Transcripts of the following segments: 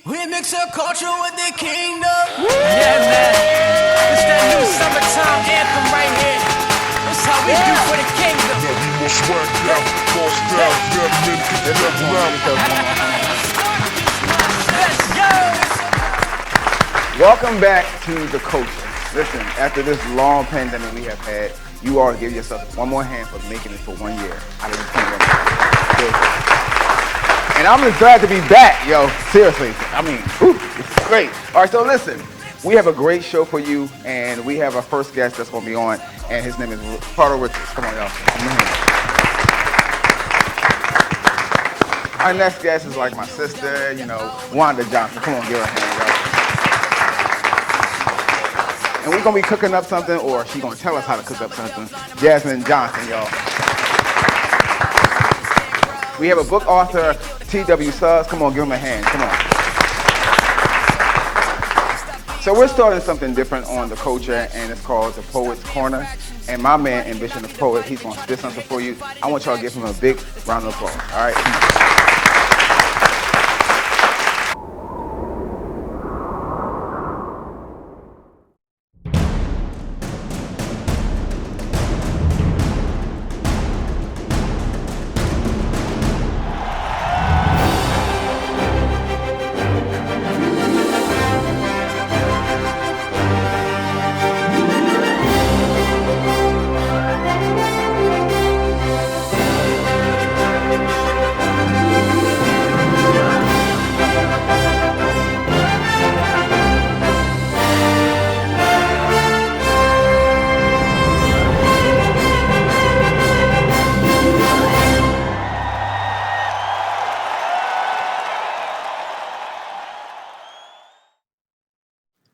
We mix our culture with the kingdom. Yeah, man. It's that new summertime anthem right here. It's how we do for the kingdom. Let's go. Welcome back to the culture. Listen, after this long pandemic we have had, you all give yourself one more hand for making it for 1 year out of this pandemic. And I'm just glad to be back, yo. Seriously. I mean, this is great. All right, so listen, we have a great show for you, and we have our first guest that's going to be on, and his name is Ricardo Richard. Come on, y'all. Our next guest is like my sister, Wanda Johnson. Come on, give her a hand, y'all. And we're going to be cooking up something, or she's going to tell us how to cook up something. Jasmine Johnson, y'all. We have a book author, T.W. Suggs. Come on, give him a hand. Come on. So we're starting something different on the culture, and it's called The Poet's Corner. And my man, Ambition the Poet, he's going to spit something for you. I want y'all to give him a big round of applause. All right?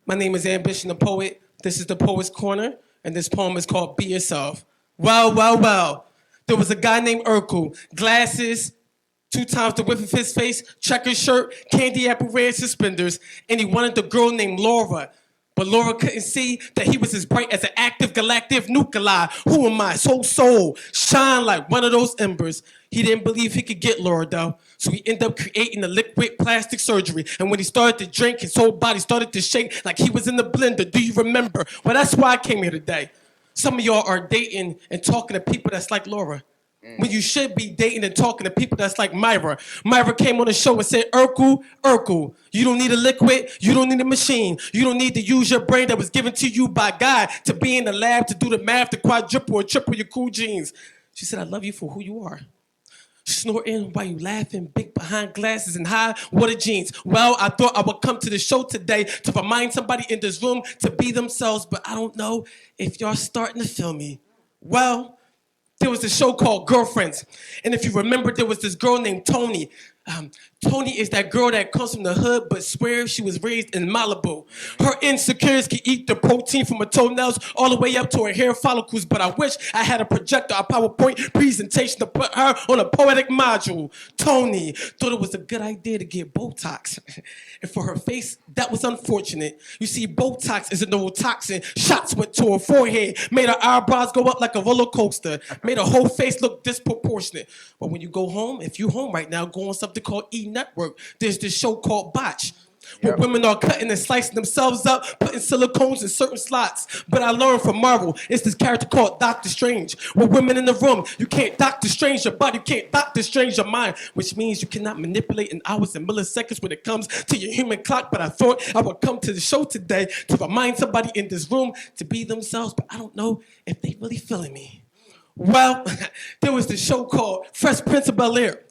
My name is Ambition the Poet. This is the Poet's Corner, and this poem is called Be Yourself. Well, well, well. There was a guy named Urkel, glasses, 2 times the width of his face, checkered shirt, candy apple red suspenders, and he wanted a girl named Laura. But Laura couldn't see that he was as bright as an active galactic nuclei. Who am I? So, shine like one of those embers. He didn't believe he could get Laura though. So he ended up creating a liquid plastic surgery. And when he started to drink, his whole body started to shake like he was in the blender. Do you remember? Well, that's why I came here today. Some of y'all are dating and talking to people that's like Laura. When you should be dating and talking to people that's like Myra. Myra came on the show and said, Urkel, you don't need a liquid, you don't need a machine. You don't need to use your brain that was given to you by God to be in the lab, to do the math, to quadruple or triple your cool genes. She said, I love you for who you are. Snorting while you laughing, big behind glasses and high water jeans. Well, I thought I would come to the show today to remind somebody in this room to be themselves, but I don't know if y'all starting to feel me. Well, there was a show called Girlfriends. And if you remember, there was this girl named Tony. Tony is that girl that comes from the hood but swears she was raised in Malibu. Her insecurities can eat the protein from her toenails all the way up to her hair follicles, but I wish I had a projector, a PowerPoint presentation to put her on a poetic module. Tony thought it was a good idea to get Botox. And for her face, that was unfortunate. You see, Botox is a neurotoxin. Shots went to her forehead, made her eyebrows go up like a roller coaster, made her whole face look disproportionate. But when you go home, if you home right now, go on something called E-Network. There's this show called Botch, where women are cutting and slicing themselves up, putting silicones in certain slots. But I learned from Marvel, it's this character called Doctor Strange, where women in the room, you can't Doctor Strange your body, you can't Doctor Strange your mind, which means you cannot manipulate in hours and milliseconds when it comes to your human clock. But I thought I would come to the show today to remind somebody in this room to be themselves, but I don't know if they really feeling me. Well, there was this show called Fresh Prince of Bel-Air.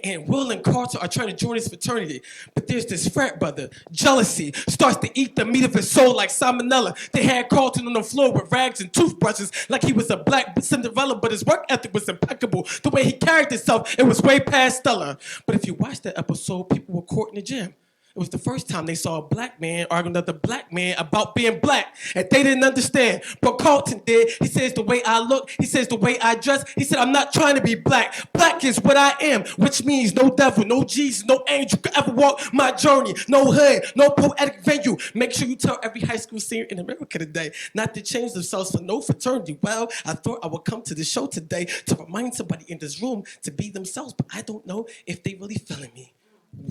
And Will and Carter are trying to join his fraternity. But there's this frat brother, jealousy, starts to eat the meat of his soul like salmonella. They had Carlton on the floor with rags and toothbrushes like he was a black Cinderella, but his work ethic was impeccable. The way he carried himself, it was way past stellar. But if you watch that episode, people were caught in the gym. It was the first time they saw a black man arguing with another black man about being black, and they didn't understand. But Carlton did. He says the way I look, he says the way I dress. He said, I'm not trying to be black. Black is what I am, which means no devil, no Jesus, no angel could ever walk my journey. No hood, no poetic venue. Make sure you tell every high school senior in America today not to change themselves for no fraternity. Well, I thought I would come to the show today to remind somebody in this room to be themselves, but I don't know if they really feeling me.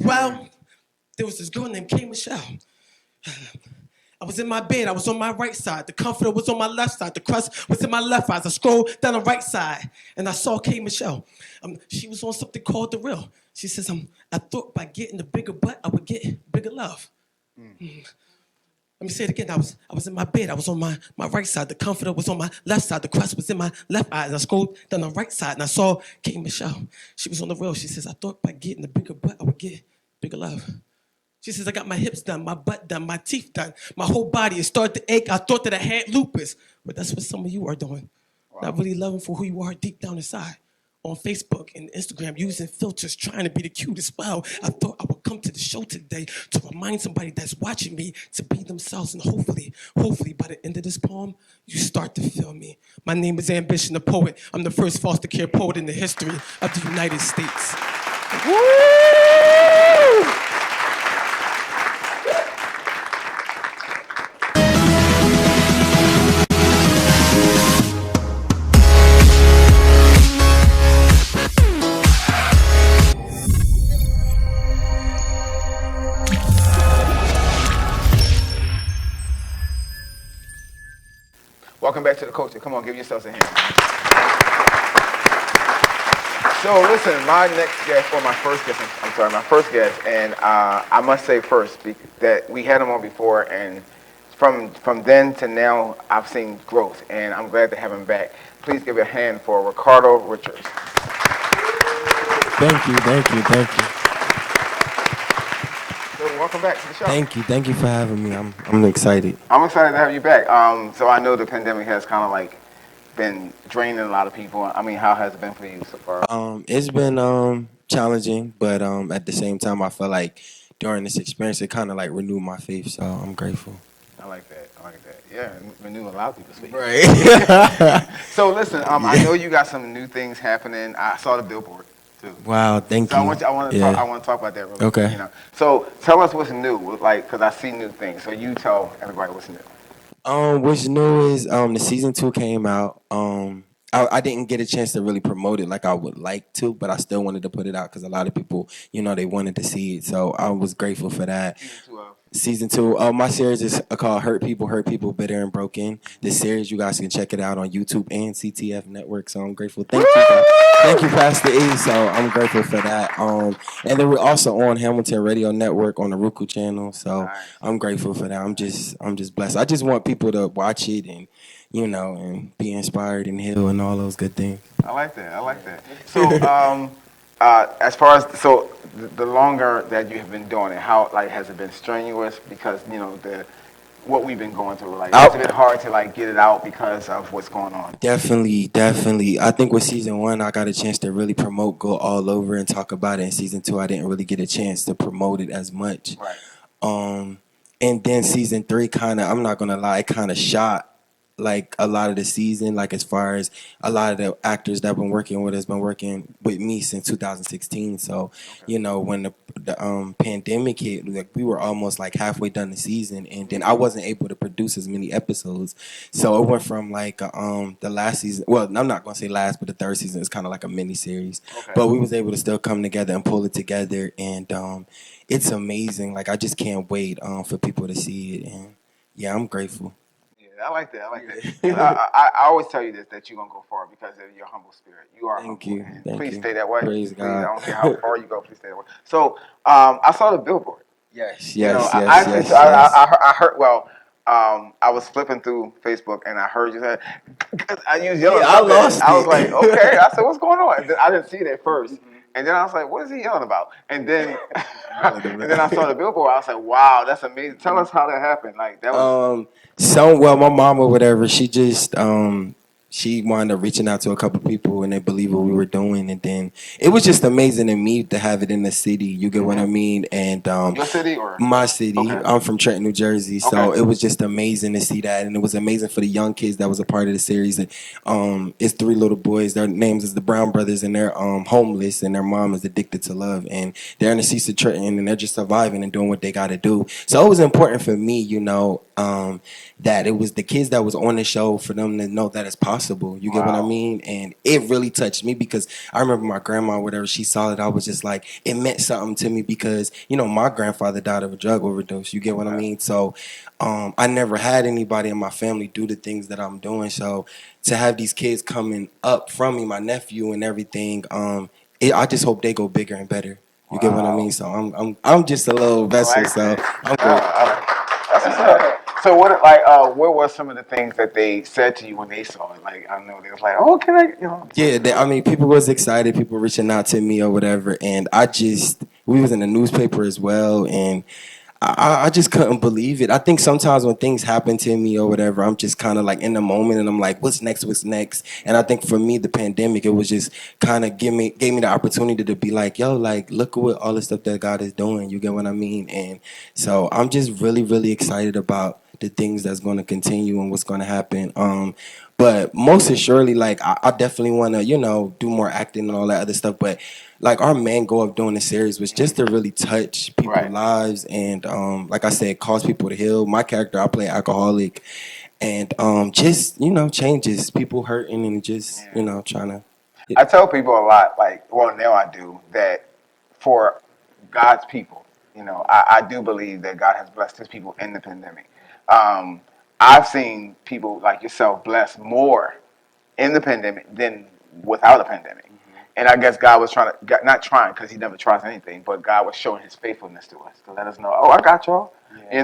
Well, there was this girl named K. Michelle. I was in my bed, I was on my right side. The comforter was on my left side. The crust was in my left eye. I scrolled down the right side and I saw K. Michelle. She was on something called The Real. She says, I thought by getting the bigger butt, I would get bigger love. Let me say it again. I was in my bed. I was on my right side. The comforter was on my left side. The crust was in my left eye. And I scrolled down the right side and I saw K. Michelle. She was on The Real. She says, I thought by getting the bigger butt, I would get bigger love. She says, I got my hips done, my butt done, my teeth done. My whole body is starting to ache. I thought that I had lupus. But that's what some of you are doing. Wow. Not really loving for who you are deep down inside. On Facebook and Instagram, using filters, trying to be the cutest. Well, I thought I would come to the show today to remind somebody that's watching me to be themselves. And hopefully, by the end of this poem, you start to feel me. My name is Ambition the Poet. I'm the first foster care poet in the history of the United States. Woo! Welcome back to the culture. Come on, give yourselves a hand. So listen, my first guest, and I must say first that we had him on before, and from then to now, I've seen growth, and I'm glad to have him back. Please give a hand for Ricardo Richard. Thank you. So welcome back to the show. Thank you for having me. I'm excited. I'm excited to have you back. So I know the pandemic has kind of like been draining a lot of people. I mean, how has it been for you so far? It's been challenging, but at the same time, I feel like during this experience, it kind of like renewed my faith. So I'm grateful. I like that. Yeah, renew a lot of people's faith. Right. So listen, I know you got some new things happening. I saw the billboard too. Wow, thank you. I want to talk about that real quick. Okay. You know. So tell us what's new, like, because I see new things. So you tell everybody what's new. What's new is the season 2 came out. I didn't get a chance to really promote it like I would like to, but I still wanted to put it out because a lot of people, they wanted to see it. So I was grateful for that. Season 2, my series is called Hurt People, Bitter and Broken. This series, you guys can check it out on YouTube and CTF Network. So I'm grateful. Thank you, Pastor E. So I'm grateful for that. And then we're also on Hamilton Radio Network on the Roku channel. So I'm grateful for that. I'm just blessed. I just want people to watch it and and be inspired and heal and all those good things. I like that. So, as far as the longer that you have been doing it, how has it been strenuous? Because what we've been going through, has it been hard to get it out because of what's going on? Definitely. I think with season 1, I got a chance to really promote, go all over and talk about it. In season 2, I didn't really get a chance to promote it as much. Right. And then season 3 I'm not gonna lie, it kind of shot a lot of the season, as far as a lot of the actors that have been working with us been working with me since 2016. So, when the pandemic hit, we were almost halfway done the season, and then I wasn't able to produce as many episodes. So it went from the last season. Well, I'm not gonna say last, but the third season is kind of like a mini series. Okay. But we was able to still come together and pull it together, and it's amazing. I just can't wait for people to see it, and yeah, I'm grateful. I like that. I always tell you this, that you're going to go far because of your humble spirit. You are Thank humble. you. Please stay that way. Praise God. I don't care how far you go, please stay that way. So, I saw the billboard. Yes. I heard, I was flipping through Facebook and I heard you say, I used yelling. I lost it. I was like, okay. I said, what's going on? And then I didn't see it at first. Mm-hmm. And then I was like, what is he yelling about? And then I saw the billboard. I was like, wow, that's amazing. Tell us how that happened. That was... my mom or whatever, she just she wound up reaching out to a couple people and they believed what we were doing, and then it was just amazing to me to have it in the city. You get what I mean? And your city or my city? Okay. I'm from Trenton, New Jersey, so it was just amazing to see that, and it was amazing for the young kids that was a part of the series. And it's 3 little boys. Their names is the Brown Brothers, and they're homeless, and their mom is addicted to love, and they're in the streets of Trenton, and they're just surviving and doing what they got to do. So it was important for me, that it was the kids that was on the show, for them to know that it's possible. possible. You get what I mean? And it really touched me because I remember my grandma, whatever she saw it, I was just like, it meant something to me because, you know, my grandfather died of a drug overdose. You get what I mean? So I never had anybody in my family do the things that I'm doing. So to have these kids coming up from me, my nephew and everything, I just hope they go bigger and better. You get what I mean? So I'm just a little vessel. So I'm good. So what were some of the things that they said to you when they saw it? Like, I know they was like, oh, can I, you know? Yeah, I mean, people was excited. People reaching out to me or whatever, and we was in the newspaper as well, and I just couldn't believe it. I think sometimes when things happen to me or whatever, I'm just kind of like in the moment, and I'm like, what's next? What's next? And I think for me, the pandemic, it was just kind of gave me the opportunity to be like, yo, like look at what all the stuff that God is doing. You get what I mean? And so I'm just really, really excited about the things that's going to continue and what's going to happen. But most assuredly, like I definitely want to, you know, do more acting and all that other stuff. But like our main goal of doing the series was just to really touch people's lives and, like I said, cause people to heal. My character, I play alcoholic, and just changes people hurting and just trying to. I tell people a lot, like, well, now I do, that for God's people, I do believe that God has blessed his people in the pandemic. I've seen people like yourself blessed more in the pandemic than without a pandemic. And I guess God was not trying because he never tries anything, but God was showing his faithfulness to us to let us know, oh, I got y'all. I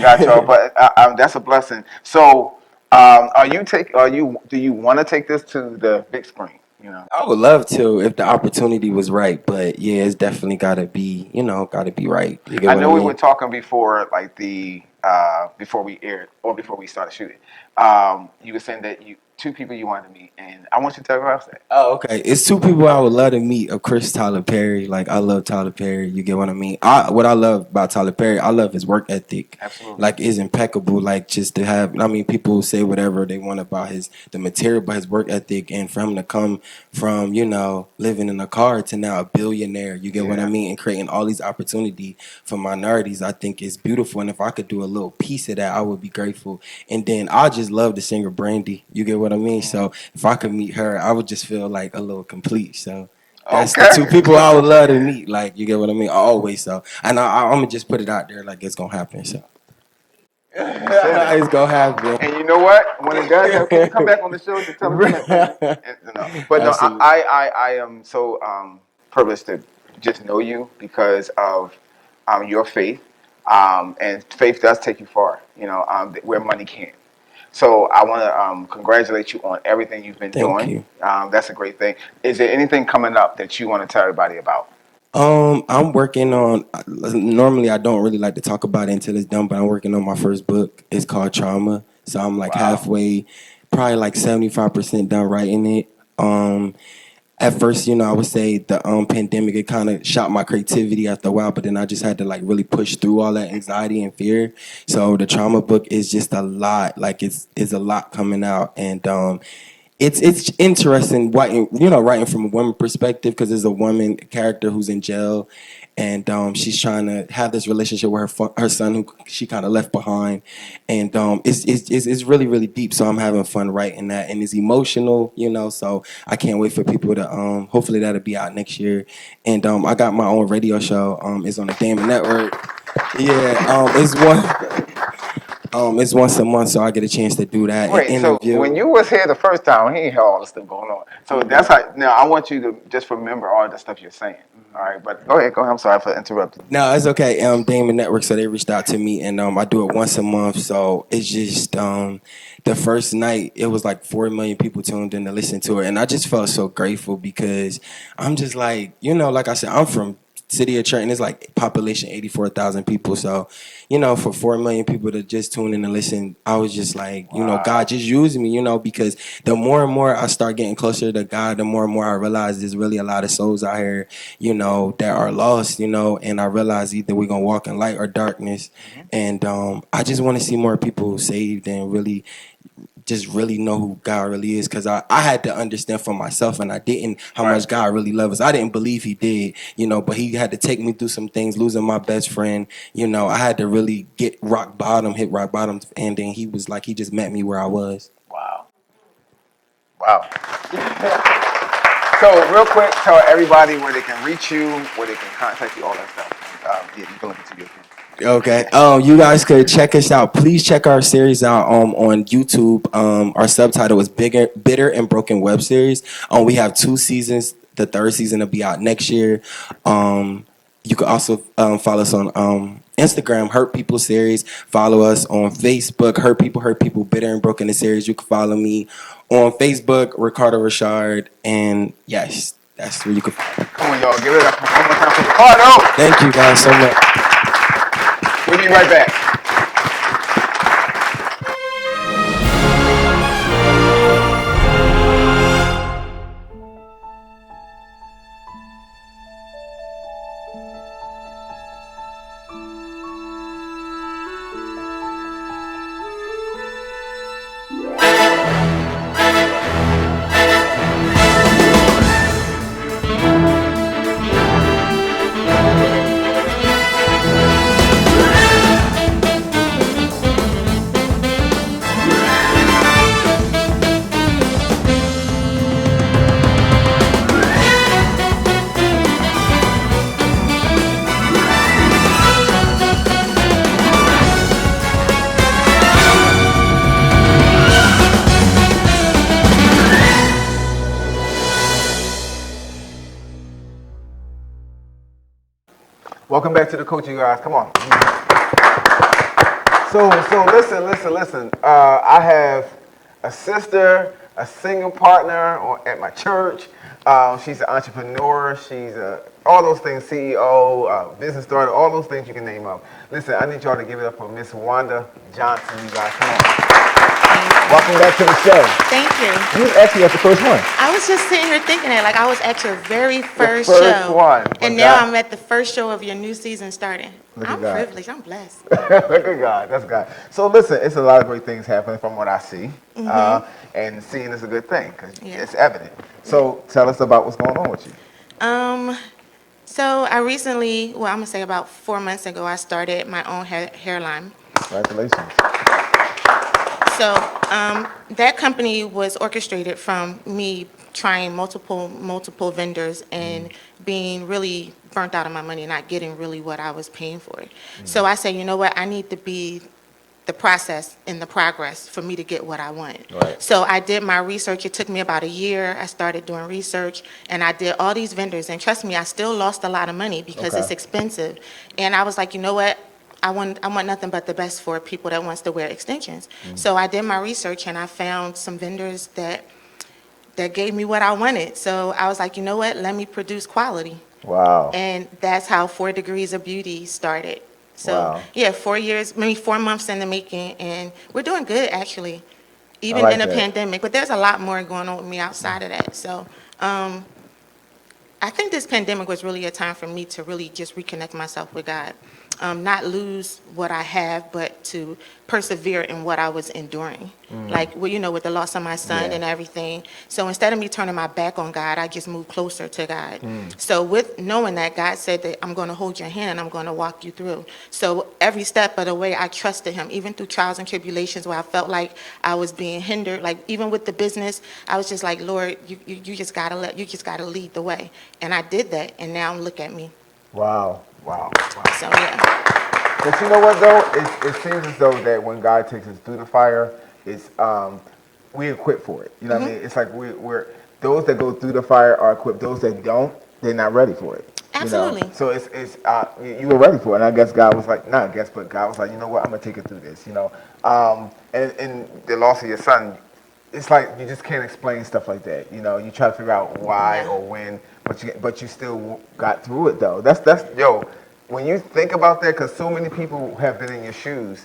got y'all, but that's a blessing. So do you want to take this to the big screen? I would love to if the opportunity was right, but yeah, it's definitely gotta be right. You get I what know we mean? were talking before, like before we aired or before we started shooting. You were saying that two people you wanted to meet, and I want you to tell me what else that. Oh, okay. It's two people I would love to meet. Of course, Tyler Perry. Like I love Tyler Perry. You get what I mean? What I love about Tyler Perry, I love his work ethic. Absolutely. Like it's impeccable. Like just to have. I mean, people say whatever they want about the material, but his work ethic, and for him to come from living in a car to now a billionaire. You get what I mean? And creating all these opportunity for minorities, I think is beautiful. And if I could do a little piece of that, I would be grateful. And then I just love the singer Brandy. You get what I mean? So if I could meet her, I would just feel like a little complete. So that's the two people I would love to meet. Like you get what I mean? Always. So and I'm gonna just put it out there like it's gonna happen. So it's gonna happen. And you know what? When it does happen, can you come back on the show to tell us that? But no, I am so privileged to just know you because of your faith. And faith does take you far, where money can't. So I want to congratulate you on everything you've been doing. Thank you. That's a great thing. Is there anything coming up that you want to tell everybody about? I'm working on. Normally, I don't really like to talk about it until it's done, but I'm working on my first book. It's called Trauma. So I'm like halfway, probably like 75% done writing it. At first, I would say the pandemic, it kind of shot my creativity after a while, but then I just had to like really push through all that anxiety and fear. So the trauma book is just a lot. Like it's a lot coming out, and it's interesting writing from a woman perspective because there's a woman character who's in jail, and she's trying to have this relationship with her son who she kind of left behind, and it's really, really deep. So I'm having fun writing that, and it's emotional, So I can't wait for people to hopefully that'll be out next year, and I got my own radio show. It's on the Damon Network. Yeah, it's one. It's once a month, so I get a chance to do that. Wait, so when you was here the first time, he ain't had all this stuff going on. So that's how. Now I want you to just remember all the stuff you're saying. All right, but go ahead. I'm sorry for interrupting. No, it's okay. Damon Network, so they reached out to me, and I do it once a month. So it's just the first night, it was like 4 million people tuned in to listen to it, and I just felt so grateful because I'm just like, like I said, I'm from City of Trenton. It's like population 84,000 people. So, for 4 million people to just tune in and listen, I was just like, God just used me, because the more and more I start getting closer to God, the more and more I realize there's really a lot of souls out here, that are lost, and I realize either we're going to walk in light or darkness. And I just want to see more people saved and really know who God really is, because I had to understand for myself, and I didn't, how much God really loves us. I didn't believe he did, but he had to take me through some things, losing my best friend. I had to really hit rock bottom, and then he was like, he just met me where I was. Wow. Wow. So real quick, tell everybody where they can reach you, where they can contact you, all that stuff. Yeah, you can look into your thing. Okay. You guys could check us out. Please check our series out on YouTube. Our subtitle is Bitter and Broken web series. We have 2 seasons. The 3rd season will be out next year. You can also follow us on Instagram, Hurt People Series. Follow us on Facebook, Hurt People, Bitter and Broken the series. You can follow me on Facebook, Ricardo Richard, and yes, that's where you can. Come on, y'all, give it up one more time for Ricardo. Thank you guys so much. We'll be right back. Welcome back to the coach, you guys. Come on. So listen. I have a sister, a single partner at my church. She's an entrepreneur. She's all those things, CEO, business starter, all those things you can name up. Listen, I need y'all to give it up for Miss Wanda Johnson, you guys. Come on. Welcome back to the show. Thank you. You was actually at the first one. I was just sitting here thinking that, like, I was at your very first first show. one. And now I'm at the first show of your new season starting. I'm privileged. I'm blessed. Look at God. That's God. So listen, it's a lot of great things happening from what I see. And seeing is a good thing because it's evident. So tell us about what's going on with you. So I recently, I'm going to say about 4 months ago, I started my own hairline. Congratulations. So that company was orchestrated from me trying multiple vendors and being really burnt out of my money, not getting really what I was paying for it. So I said, you know what, I need to be the process and the progress for me to get what I want. Right. So I did my research. It took me about a year. I started doing research and I did all these vendors. And trust me, I still lost a lot of money because it's expensive. And I was like, you know what? I want nothing but the best for people that wants to wear extensions. So I did my research and I found some vendors that gave me what I wanted. So I was like, you know what? Let me produce quality. Wow. And that's how 4 Degrees of Beauty started. So Wow. yeah, 4 years, maybe 4 months in the making, and we're doing good actually, even like in a that. pandemic. But there's a lot more going on with me outside of that. So I think this pandemic was really a time for me to really just reconnect myself with God. Not lose what I have, but to persevere in what I was enduring. Like, well, you know, with the loss of my son and everything. So instead of me turning my back on God, I just moved closer to God. So with knowing that, God said that I'm going to hold your hand and I'm going to walk you through. So every step of the way, I trusted him, even through trials and tribulations where I felt like I was being hindered. Like even with the business, I was just like, Lord, you just gotta lead the way. And I did that, and now look at me. Wow. So yeah. But you know what though? It seems as though that when God takes us through the fire, it's we equipped for it. You know what I mean? It's like we're those that go through the fire are equipped. Those that don't, they're not ready for it. Absolutely. You know? So it's you were ready for it. And I guess God was like, not I guess, but God was like, you know what? I'm gonna take it through this. You know, and the loss of your son, it's like you just can't explain stuff like that. You know, you try to figure out why or when, but you still got through it though. That's yo. When you think about that, because so many people have been in your shoes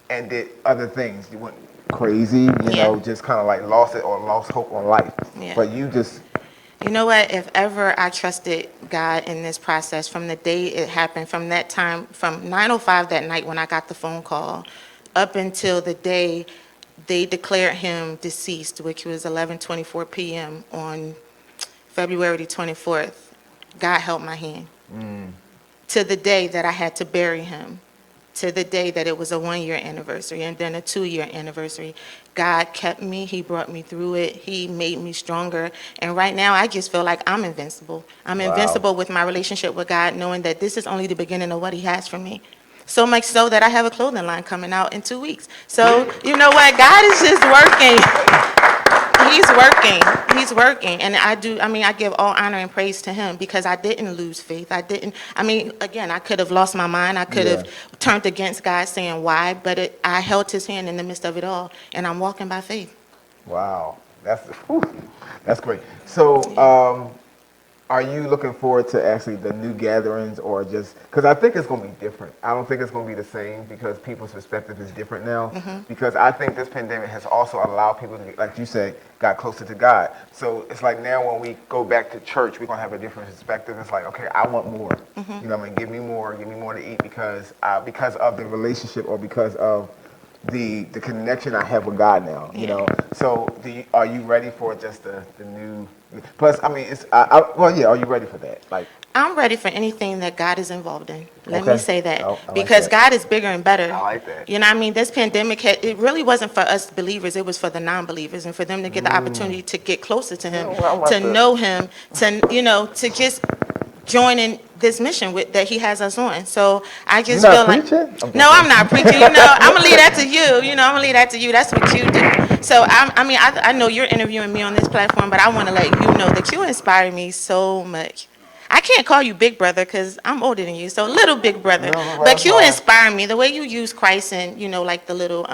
and did other things. You went crazy, you know, just kind of like lost it or lost hope on life. Yeah. But you just... You know what? If ever I trusted God in this process, from the day it happened, from that time, from 9:05 that night when I got the phone call, up until the day they declared him deceased, which was 11:24 p.m. on February 24th, God held my hand. To the day that I had to bury him, to the day that it was a 1-year anniversary and then a 2-year anniversary. God kept me. He brought me through it. He made me stronger. And right now, I just feel like I'm invincible. I'm invincible with my relationship with God, knowing that this is only the beginning of what he has for me. So much so that I have a clothing line coming out in 2 weeks. So, you know what? God is just working. He's working. He's working. And I give all honor and praise to him because I didn't lose faith. Again, I could have lost my mind. I could have turned against God saying why, but I held his hand in the midst of it all, and I'm walking by faith. Wow, that's great. So, are you looking forward to actually the new gatherings, or just because I think it's going to be different? I don't think it's going to be the same because people's perspective is different now. Because I think this pandemic has also allowed people to, like you said, got closer to God. So it's like now when we go back to church, we're going to have a different perspective. It's like, okay, I want more. You know what I mean? Give me more to eat because of the relationship or because of the connection I have with God now, you know. So are you ready for just the new? Plus, I mean, are you ready for that? Like, I'm ready for anything that God is involved in. Let me say that. I like Because that. God is bigger and better. I like that. You know what I mean? This pandemic, it really wasn't for us believers. It was for the non-believers and for them to get the opportunity to get closer to him, to know him, to just join in this mission that he has us on. So I just feel like, no, I'm not preaching. I'm gonna leave that to you. I'm gonna leave that to you. That's what you do. So I know you're interviewing me on this platform, but I want to let you know that you inspire me so much. I can't call you big brother because I'm older than you, so little big brother. But you inspire me. The way you use Christ and like the little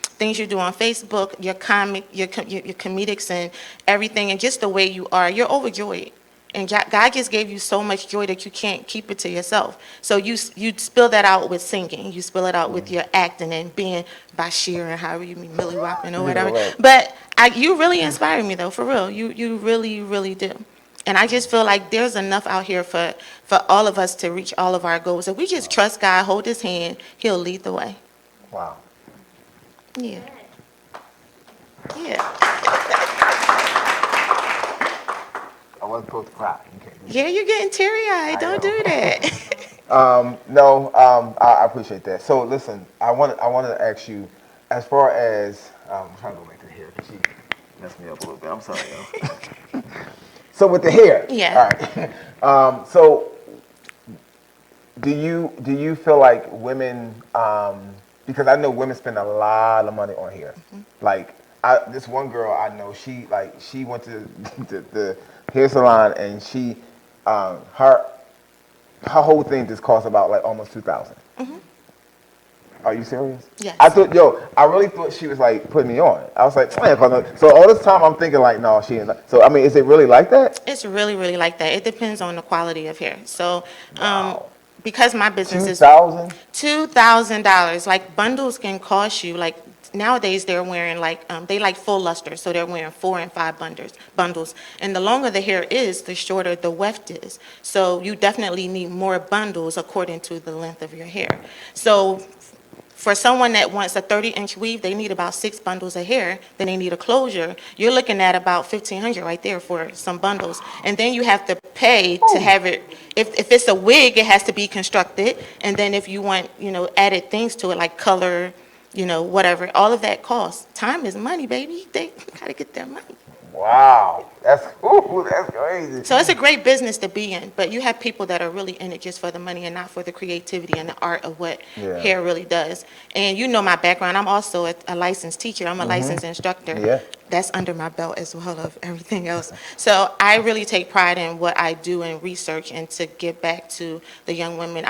things you do on Facebook, your comedics and everything, and just the way you are. You're overjoyed. And God just gave you so much joy that you can't keep it to yourself. So you spill that out with singing. You spill it out with your acting and being Basher and however you mean, Millie Whopping or whatever. But you really inspire me, though, for real. You really, really do. And I just feel like there's enough out here for all of us to reach all of our goals. If we just trust God, hold his hand, he'll lead the way. Wow. Yeah. Yeah. I wasn't supposed to cry. Yeah, you're getting teary-eyed. Don't do that. I appreciate that. So listen, I want to ask you, as far as I'm trying to go back to the hair because she messed me up a little bit. I'm sorry, yo. So with the hair, Yeah. All right. So do you feel like women? Because I know women spend a lot of money on hair. Like this one girl I know, she went to the hair salon and she her whole thing just cost about like almost $2,000. Are you serious? Yes. I really thought she was like putting me on. I was like, so all this time I'm thinking like, no, she ain't. So I mean, is it really like that? It's really, really like that. It depends on the quality of hair. So, because my business is $2,000. Like bundles can cost you like nowadays they're wearing like they like full luster, so they're wearing 4 and 5 bundles. And the longer the hair is, the shorter the weft is. So you definitely need more bundles according to the length of your hair. So for someone that wants a 30-inch weave, they need about 6 bundles of hair. Then they need a closure. You're looking at about $1,500 right there for some bundles. And then you have to pay to have it. If it's a wig, it has to be constructed. And then if you want, added things to it like color, whatever, all of that costs. Time is money, baby. They gotta get their money. Wow, that's crazy. So it's a great business to be in, but you have people that are really in it just for the money and not for the creativity and the art of what hair really does. And my background, I'm also a licensed teacher. I'm a licensed instructor. Yeah. That's under my belt as well of everything else. So I really take pride in what I do in research and to give back to the young women.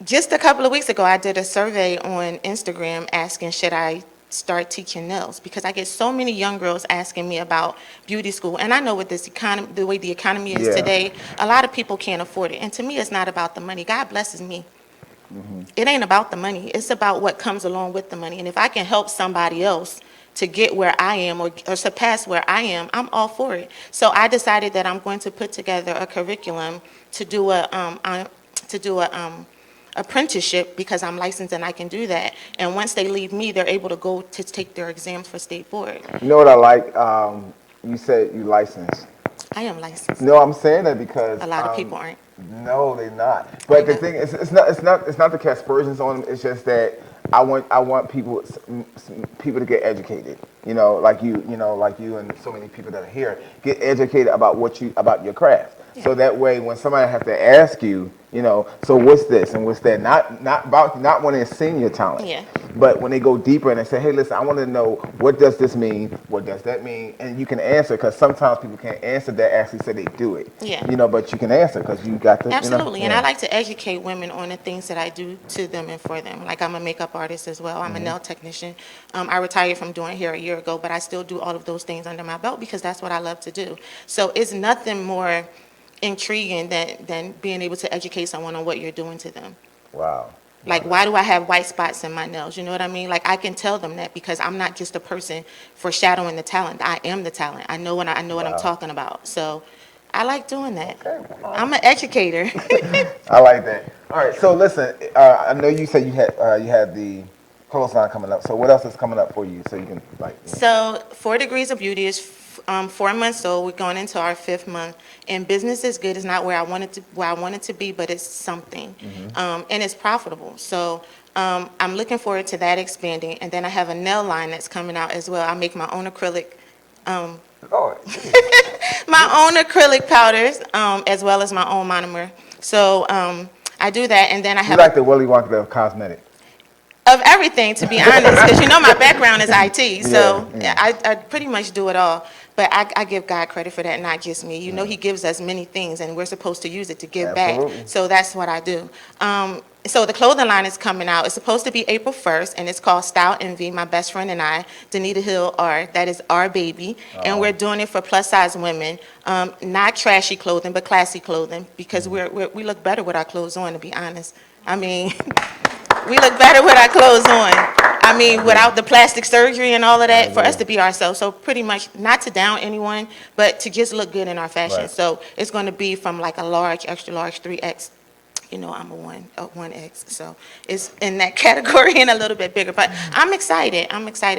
Just a couple of weeks ago, I did a survey on Instagram asking, should I start teaching nails? Because I get so many young girls asking me about beauty school. And I know with this economy, the way the economy is today, a lot of people can't afford it. And to me, it's not about the money. God blesses me. It ain't about the money. It's about what comes along with the money. And if I can help somebody else to get where I am or surpass where I am, I'm all for it. So I decided that I'm going to put together a curriculum to do a apprenticeship because I'm licensed and I can do that. And once they leave me, they're able to go to take their exams for state board. You know what I like? You said you licensed. I am licensed. No, I'm saying that because a lot of people aren't. No, they're not. But the thing is, it's not to cast aspersions on them. It's just that I want people to get educated. Like you and so many people that are here, get educated about about your craft. Yeah. So that way, when somebody have to ask you, so what's this and what's that? Not when they're seeing your talent. Yeah. But when they go deeper and they say, hey, listen, I want to know, what does this mean? What does that mean? And you can answer, because sometimes people can't answer that actually say they do it. Yeah. But you can answer because you got the. Absolutely. And I like to educate women on the things that I do to them and for them. Like, I'm a makeup artist as well. I'm a nail technician. I retired from doing hair a year ago, but I still do all of those things under my belt because that's what I love to do. So it's nothing more intriguing than being able to educate someone on what you're doing to them. Wow. Like, why do I have white spots in my nails? You know what I mean? Like, I can tell them that because I'm not just a person foreshadowing the talent. I am the talent. I know what I'm talking about. So I like doing that. Okay. I'm an educator. I like that. All right. So listen, I know you said you had the clothesline coming up. So what else is coming up for you? So you can So 4 Degrees of Beauty is 4 months old. We're going into our 5th month, and business is good. It's not where I want it to be, but it's something, and it's profitable. So I'm looking forward to that expanding. And then I have a nail line that's coming out as well. I make my own acrylic. My own acrylic powders, as well as my own monomer. So I do that, and then I have. You like the Willy Wonka of cosmetics. Of everything, to be honest, because my background is IT, so I pretty much do it all. But I give God credit for that, not just me. He gives us many things, and we're supposed to use it to give back. So that's what I do. So the clothing line is coming out. It's supposed to be April 1st, and it's called Style Envy. My best friend and I, Danita Hill, that is our baby, and we're doing it for plus-size women. Not trashy clothing, but classy clothing, because we look better with our clothes on, to be honest. I mean, we look better with our clothes on. I mean, without the plastic surgery and all of that, for us to be ourselves. So pretty much, not to down anyone, but to just look good in our fashion. Right. So it's going to be from like a large, extra large, 3X. I'm a 1X. So it's in that category and a little bit bigger. But I'm excited.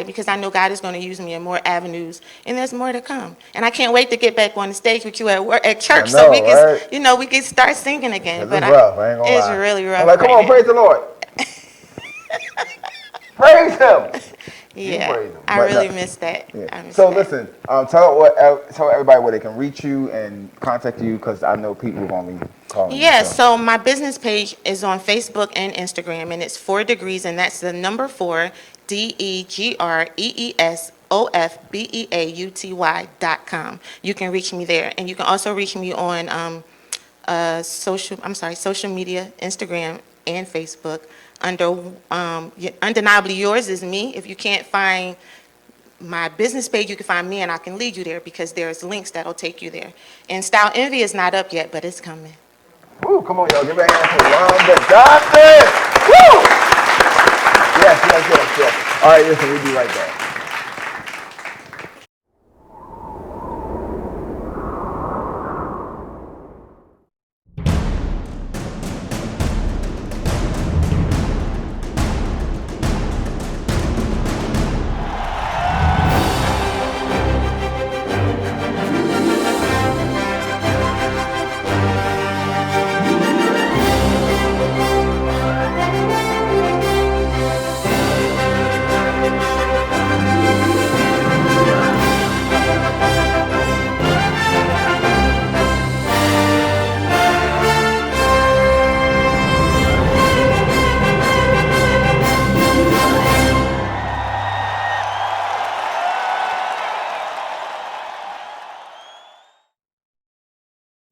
Because I know God is going to use me in more avenues, and there's more to come. And I can't wait to get back on the stage with you at church, so we can, we can start singing again. But it's rough. I ain't gonna lie. It's really rough. I'm like, come on, praise the Lord. Praise Him. Yeah, praise him. I really miss that. Yeah. So listen, tell everybody where they can reach you and contact you, because I know people are going to be calling you. Yeah, so my business page is on Facebook and Instagram, and it's 4 Degrees, and that's the number 4, DEGREESOFBEAUTY.com. You can reach me there, and you can also reach me on social media, Instagram and Facebook. Undeniably Yours is me. If you can't find my business page, you can find me, and I can lead you there, because there's links that'll take you there. And Style Envy is not up yet, but it's coming. Woo, come on, y'all. Give a hand for Wanda Johnson. Woo! Yes. All right, listen, we'll be right back.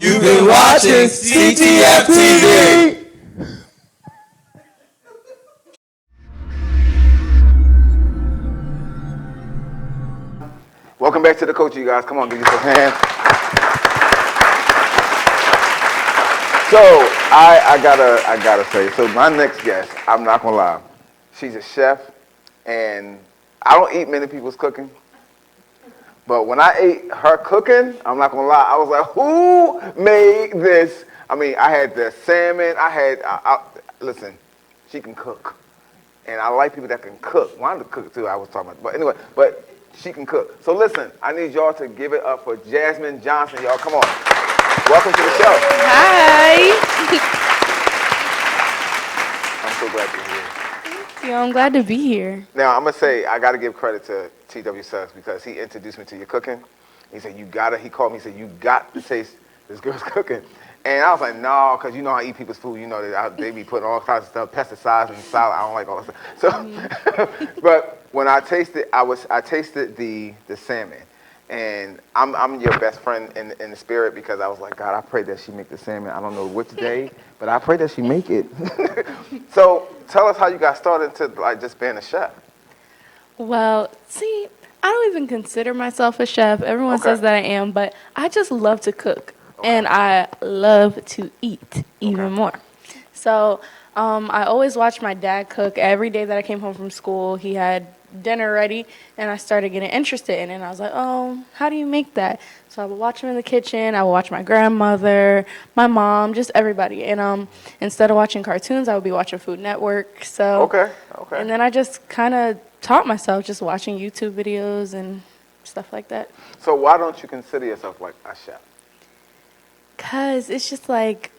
You've been watching CTF TV. Welcome back to the coach, you guys. Come on, give yourself a hand. So I gotta say, so my next guest, I'm not gonna lie, she's a chef, and I don't eat many people's cooking. But when I ate her cooking, I'm not gonna lie, I was like, who made this? I mean, I had the salmon, listen, she can cook. And I like people that can cook. Wanda cook too, I was talking about. But anyway, she can cook. So listen, I need y'all to give it up for Jasmine Johnson, y'all. Come on. Welcome to the show. Hi. I'm so glad you're here. Thank you. I'm glad to be here. Now, I'm going to say, I got to give credit to T.W. Suggs because he introduced me to your cooking. He said, he called me and said, you got to taste this girl's cooking. And I was like, no, because you know how I eat people's food. You know, they be putting all kinds of stuff, pesticides and salad. I don't like all that stuff. So, but when I tasted, I tasted the salmon. And I'm your best friend in the spirit because I was like, God, I pray that she make the salmon. I don't know which day, but I pray that she make it. So tell us how you got started to like just being a chef. Well, see, I don't even consider myself a chef. Everyone says that I am, but I just love to cook. And I love to eat even more. So I always watched my dad cook. Every day that I came home from school, he had dinner ready, and I started getting interested in it. And I was like, oh, how do you make that? So I would watch him in the kitchen. I would watch my grandmother, my mom, just everybody. And instead of watching cartoons, I would be watching Food Network. So Okay. And then I just kind of taught myself just watching YouTube videos and stuff like that. So why don't you consider yourself like a chef? Cause it's just like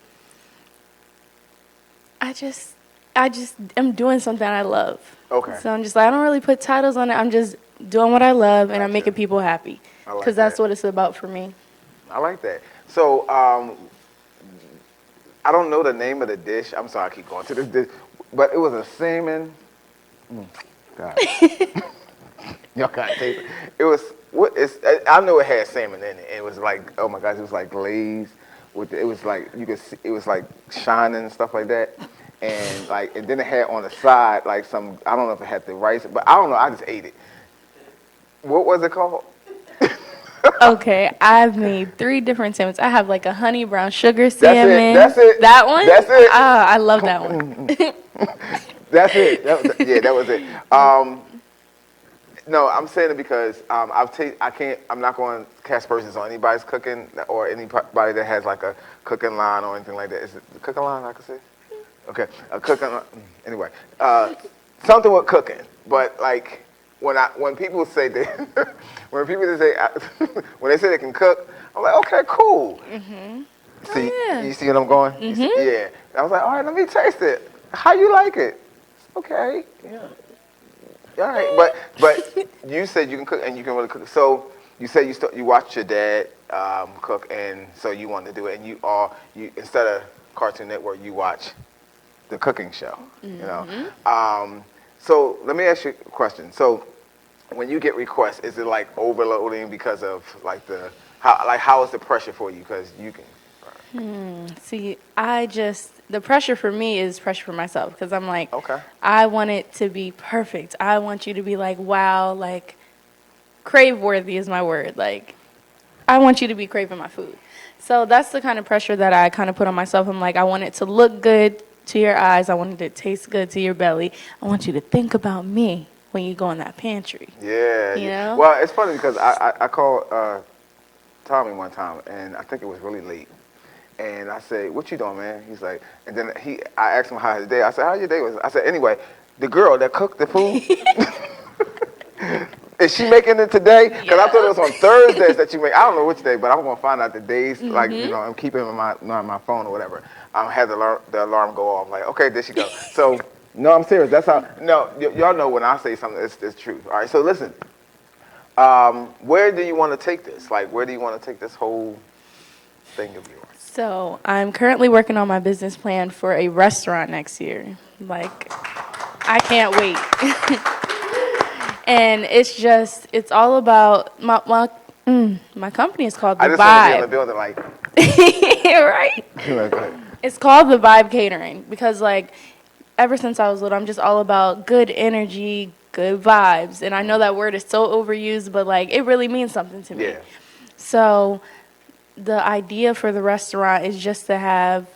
I just am doing something I love. Okay. So I'm just like I don't really put titles on it. I'm just doing what I love and I'm Gotcha. making people happy. I like Cause that's that. what it's about for me. I like that. So I don't know the name of the dish. I'm sorry I keep going to this dish. But it was a salmon. God. Y'all can't taste it. It was, I know it had salmon in it. It was like, oh my gosh, it was like glazed. It was like, you could see, it was like shining and stuff like that. And then it had on the side, like some, I don't know if it had the rice, but I don't know, I just ate it. What was it called? Okay, I've made 3 different salmons. I have like a honey brown sugar salmon. That's it. That one? That's it. Ah, I love that one. That's it. That was it. No, I'm saying it because I'm not going to cast aspersions on anybody's cooking or anybody that has like a cooking line or anything like that. Is it the cooking line I could say? Okay, a cooking line. Anyway, something with cooking. But like when people say that, when they say they can cook, I'm like, okay, cool. Mm-hmm. See, you see what I'm going? Mm-hmm. Yeah. I was like, all right, let me taste it. How you like it? Okay. Yeah. All right, but you said you can cook and you can really cook. So you said you watched your dad cook, and so you wanted to do it. And you instead of Cartoon Network, you watch the cooking show. Mm-hmm. You know. So let me ask you a question. So when you get requests, is it like overloading because of like how is the pressure for you? Because you can. See, the pressure for me is pressure for myself because I'm like, okay. I want it to be perfect. I want you to be like, wow, like crave-worthy is my word. Like, I want you to be craving my food. So that's the kind of pressure that I kind of put on myself. I'm like, I want it to look good to your eyes. I want it to taste good to your belly. I want you to think about me when you go in that pantry. Yeah. You know? Well, it's funny because I called Tommy one time, and I think it was really late. And I said, what you doing, man? He's like, and then I asked him how his day. I said, how your day was? I said, anyway, the girl that cooked the food, is she making it today? Because I thought it was on Thursdays that you make. I don't know which day, but I'm going to find out the days. Like, you know, I'm keeping my phone or whatever. I had the alarm go off. Like, okay, there she goes. So, no, I'm serious. That's how, no, y'all know when I say something, it's true. All right, so listen. Where do you want to take this? Like, where do you want to take this whole thing of yours? So I'm currently working on my business plan for a restaurant next year. Like, I can't wait. And it's all about my company is called The Vibe. I just want to be in the building like. Right? It's called The Vibe Catering because like ever since I was little, I'm just all about good energy, good vibes. And I know that word is so overused, but like it really means something to me. Yeah. So the idea for the restaurant is just to have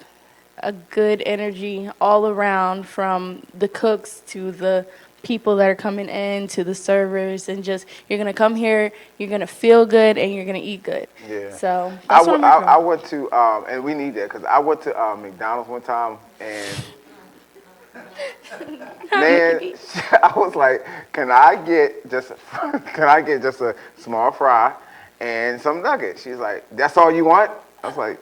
a good energy all around, from the cooks to the people that are coming in to the servers, and just you're gonna come here, you're gonna feel good, and you're gonna eat good. Yeah. So that's what I'm working I on. went to and we need that because I went to McDonald's one time and man, I was like, can I get just a small fry and some nuggets? She's like, that's all you want? I was like,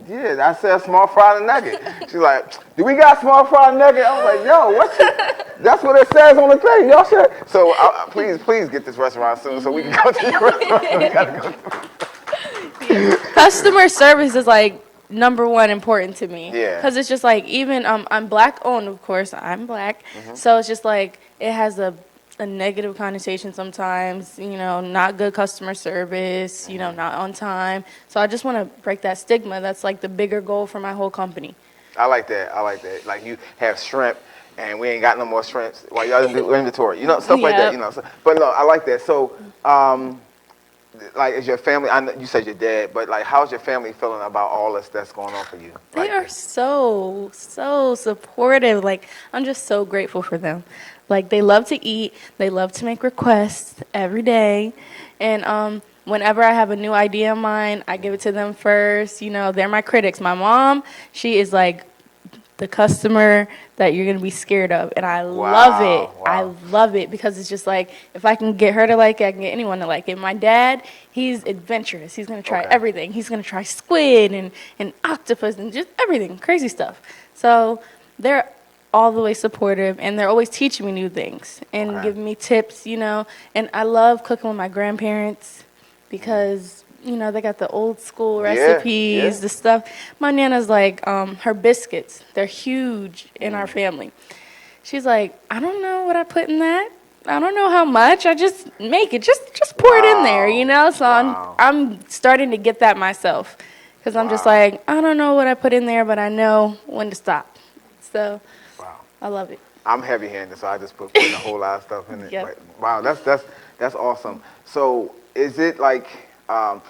Yeah, I said small fried nugget. She's like, do we got small fried nugget? I was like, yo, what's it? That's what it says on the thing. Y'all should. So please get this restaurant soon so we can go to your restaurant. We gotta go. Customer service is like number one important to me. Yeah. Because it's just like, even I'm black owned, of course. I'm black. So it's just like, it has a negative connotation sometimes, not good customer service, not on time. So I just want to break that stigma. That's like the bigger goal for my whole company. I like that. Like you have shrimp and we ain't got no more shrimps while y'all do inventory. Stuff like that, So, but no, I like that. So, like, is your family, I know you said your dad, but like, how's your family feeling about all this that's going on for you? They are so supportive. Like, I'm just so grateful for them. Like, they love to eat. They love to make requests every day. And whenever I have a new idea in mind, I give it to them first. They're my critics. My mom, she is like the customer that you're going to be scared of. And I love it. Wow. I love it because it's just like, if I can get her to like it, I can get anyone to like it. My dad, he's adventurous. He's going to try everything. He's going to try squid and octopus and just everything, crazy stuff. So they're all the way supportive, and they're always teaching me new things and giving me tips, And I love cooking with my grandparents because, they got the old school recipes, the stuff. My Nana's like, her biscuits, they're huge in our family. She's like, I don't know what I put in that. I don't know how much. I just make it. Just pour it in there, So I'm starting to get that myself because I'm just like, I don't know what I put in there, but I know when to stop. So I love it. I'm heavy-handed, so I just put a whole lot of stuff in it. Yep. Like, wow, that's awesome. So is it like,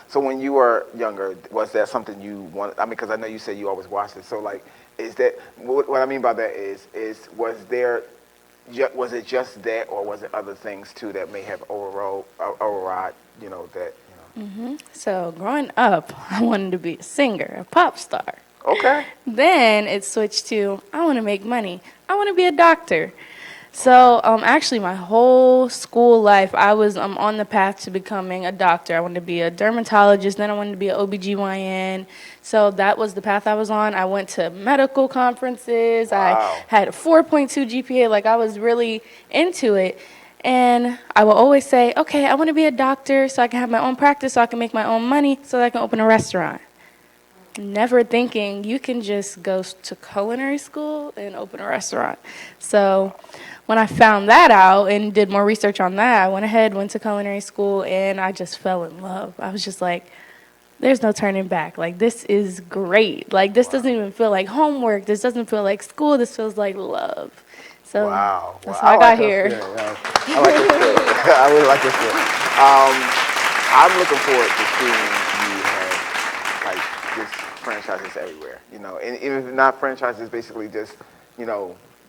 so when you were younger, was that something you wanted? I mean, because I know you said you always watched it. So like, is that what I mean by that is was it just that, or was it other things too that may have overrode that? So growing up, I wanted to be a singer, a pop star. Okay. Then it switched to, I want to make money. I want to be a doctor. So actually my whole school life, I was on the path to becoming a doctor. I wanted to be a dermatologist, then I wanted to be an OBGYN. So that was the path I was on. I went to medical conferences. Wow. I had a 4.2 GPA. Like, I was really into it. And I will always say, okay, I want to be a doctor so I can have my own practice, so I can make my own money, so that I can open a restaurant. Never thinking you can just go to culinary school and open a restaurant. So when I found that out and did more research on that, I went to culinary school, and I just fell in love. I was just like, there's no turning back. Like, this is great. Like, this doesn't even feel like homework. This doesn't feel like school. This feels like love. So that's how I got here. I like this story. I really like this story. I'm looking forward to seeing you have like just franchises everywhere. And even if not franchises, basically just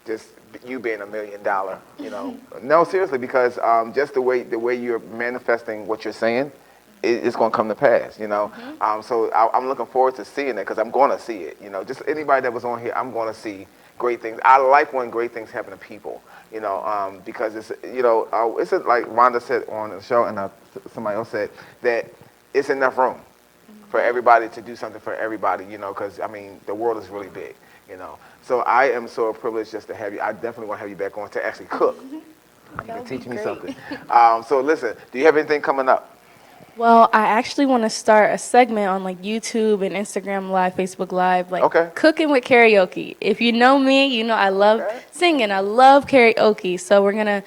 just you being $1 million. No, seriously, because just the way you're manifesting what you're saying, it's going to come to pass. So I'm looking forward to seeing it because I'm going to see it. Just anybody that was on here, I'm going to see great things. I like when great things happen to people, because it's, it's like Wanda said on the show, and somebody else said that it's enough room for everybody to do something for everybody, because, I mean, the world is really big, So I am so privileged just to have you. I definitely want to have you back on to actually cook. You can teach me something. So listen, do you have anything coming up? Well, I actually want to start a segment on like YouTube and Instagram Live, Facebook Live, like cooking with karaoke. If you know me, you know I love singing. I love karaoke. So we're gonna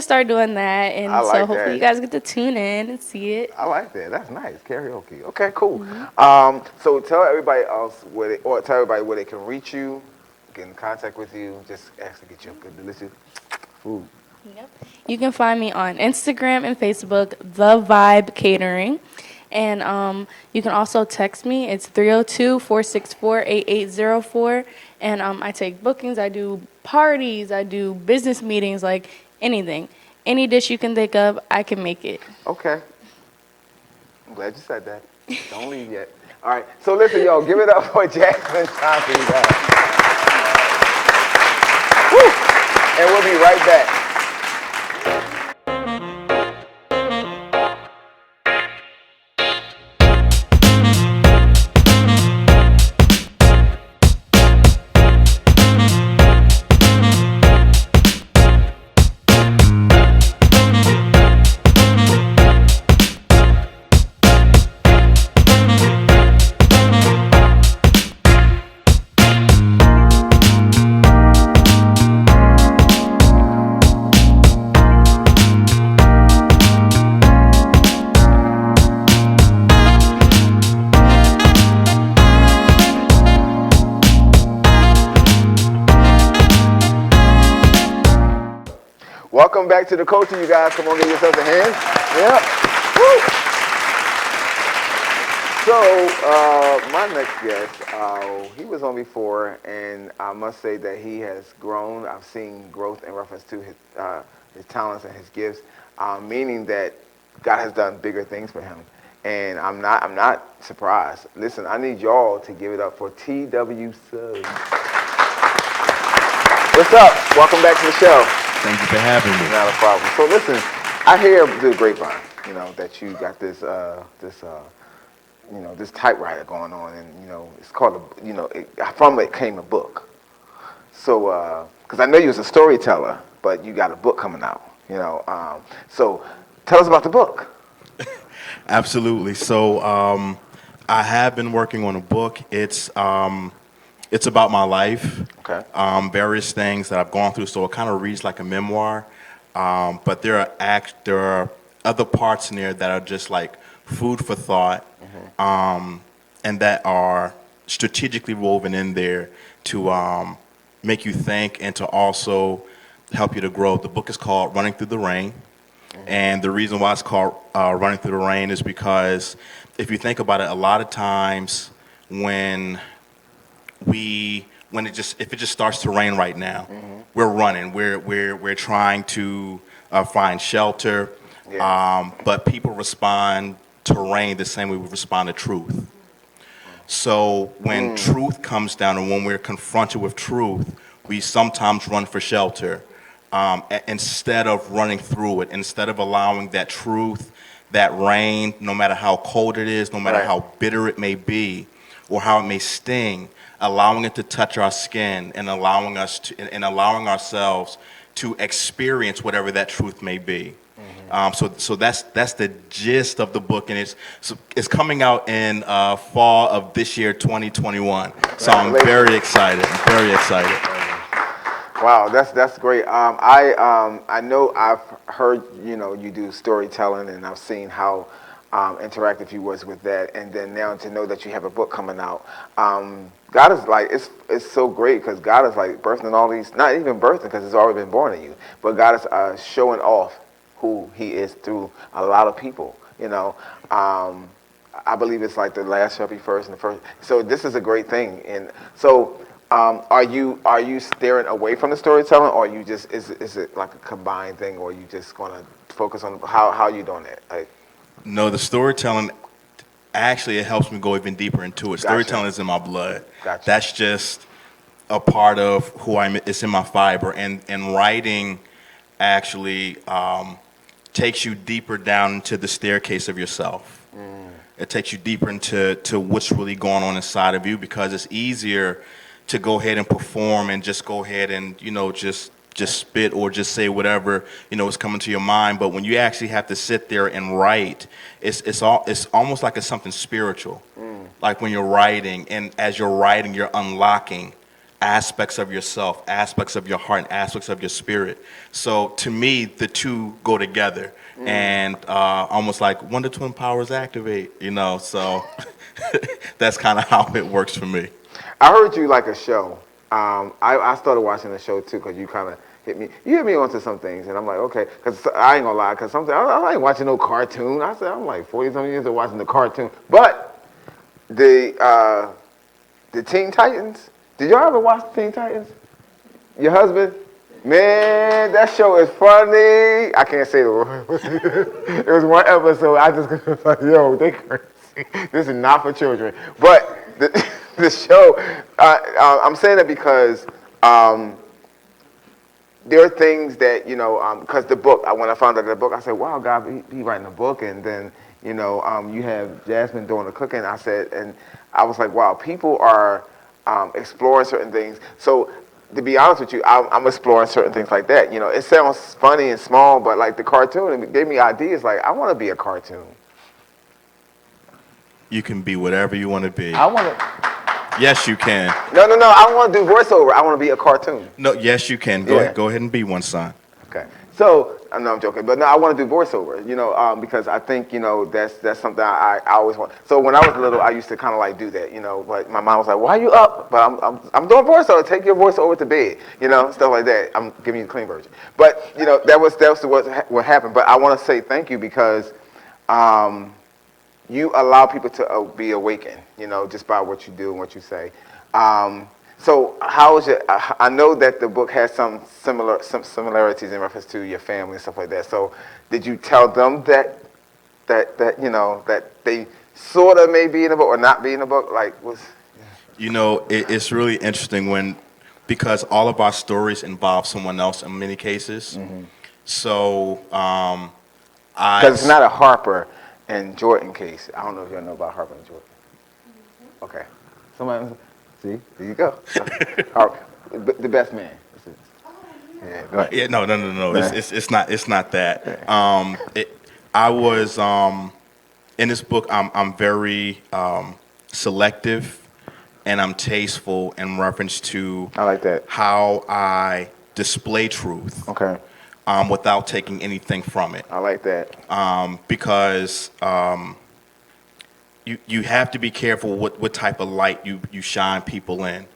start doing that, and so hopefully you guys get to tune in and see it. I like that. That's nice. Karaoke. Okay, cool. So tell everybody else tell everybody where they can reach you, get in contact with you, just actually get you a good delicious food. Yep. You can find me on Instagram and Facebook, The Vibe Catering. And you can also text me. It's 302-464-8804. And I take bookings. I do parties. I do business meetings, like anything. Any dish you can think of, I can make it. Okay. I'm glad you said that. Don't leave yet. All right. So listen, yo, give it up for Jasmine Johnson, you guys. Woo! And we'll be right back. Welcome back to the culture, you guys. Come on, give yourselves a hand. Yeah. Woo. So, my next guest, he was on before, and I must say that he has grown. I've seen growth in reference to his talents and his gifts, meaning that God has done bigger things for him. And I'm not surprised. Listen, I need y'all to give it up for T.W. Suggs. What's up? Welcome back to the show. Thank you for having me. Not a problem. So listen, I hear through the grapevine, that you got this typewriter going on, and it's called from it came a book. So, because I know you was a storyteller, but you got a book coming out. So tell us about the book. Absolutely. So I have been working on a book. It's about my life. Okay. Various things that I've gone through. So it kind of reads like a memoir. But there are other parts in there that are just like food for thought, and that are strategically woven in there to make you think and to also help you to grow. The book is called Running Through the Rain. And the reason why it's called Running Through the Rain is because if you think about it, a lot of times when it just starts to rain right now, we're running. We're trying to find shelter, but people respond to rain the same way we respond to truth. So when truth comes down and when we're confronted with truth, we sometimes run for shelter. Instead of running through it, instead of allowing that truth, that rain, no matter how cold it is, no matter how bitter it may be, or how it may sting, allowing it to touch our skin and allowing allowing ourselves to experience whatever that truth may be. So that's the gist of the book, and it's coming out in fall of this year, 2021. So I'm very excited. Wow, that's great. I know I've heard you do storytelling, and I've seen how interactive you was with that, and then now to know that you have a book coming out. God is like it's so great because God is like birthing all these, not even birthing because it's already been born in you, but God is showing off who He is through a lot of people. I believe it's like the last shall be first and the first. So this is a great thing, and so. Are you steering away from the storytelling, or you just is it like a combined thing, or you just gonna focus on how you doing that? Like, no, the storytelling actually it helps me go even deeper into it. Gotcha. Storytelling is in my blood. Gotcha. That's just a part of who I am. It's in my fiber, and writing actually takes you deeper down into the staircase of yourself. It takes you deeper into what's really going on inside of you, because it's easier to go ahead and perform and just go ahead and just spit or just say whatever is coming to your mind. But when you actually have to sit there and write, it's almost like it's something spiritual. Like when you're writing, and as you're writing, you're unlocking aspects of yourself, aspects of your heart, and aspects of your spirit. So to me, the two go together, and almost like when the twin powers activate. So that's kind of how it works for me. I heard you like a show. I started watching the show too because you kind of hit me onto some things, and I'm like, okay, because I ain't gonna lie, because sometimes I ain't watching no cartoon. I'm like 40-something years of watching the cartoon, but the Teen Titans. Did y'all ever watch the Teen Titans? Your husband? Man, that show is funny. I can't say the word. It was one episode. I just was like, yo, they crazy. This is not for children, but. The show, I'm saying that because there are things that, because the book, when I found out the book, I said, wow, God, he writing a book, and then, you have Jasmine doing the cooking. And I was like, wow, people are exploring certain things. So to be honest with you, I'm exploring certain things like that. It sounds funny and small, but like the cartoon, it gave me ideas. Like, I want to be a cartoon. You can be whatever you want to be. I want to. Yes, you can. No. I don't want to do voiceover. I want to be a cartoon. No, yes, you can. Go ahead and be one, son. Okay. So, I'm joking, but no, I want to do voiceover, because I think, that's something I always want. So when I was little, I used to kind of like do that, but my mom was like, why are you up? But I'm doing voiceover. Take your voiceover to bed, stuff like that. I'm giving you the clean version. But, that was what happened. But I want to say thank you because you allow people to be awakened, just by what you do and what you say. So how is it? I know that the book has some similarities in reference to your family and stuff like that. So did you tell them that they sort of may be in the book or not be in the book? It's really interesting because all of our stories involve someone else in many cases. Mm-hmm. So because it's not a Harper and Jordan case. I don't know if y'all know about Harper and Jordan. Mm-hmm. Okay. Somebody. See, there you go. The best man. Yeah, go ahead. Yeah, no. It's not that. I was in this book. I'm very selective, and I'm tasteful in reference to. I like that. How I display truth. Okay. Without taking anything from it. I like that. Because. You have to be careful what type of light you shine people in.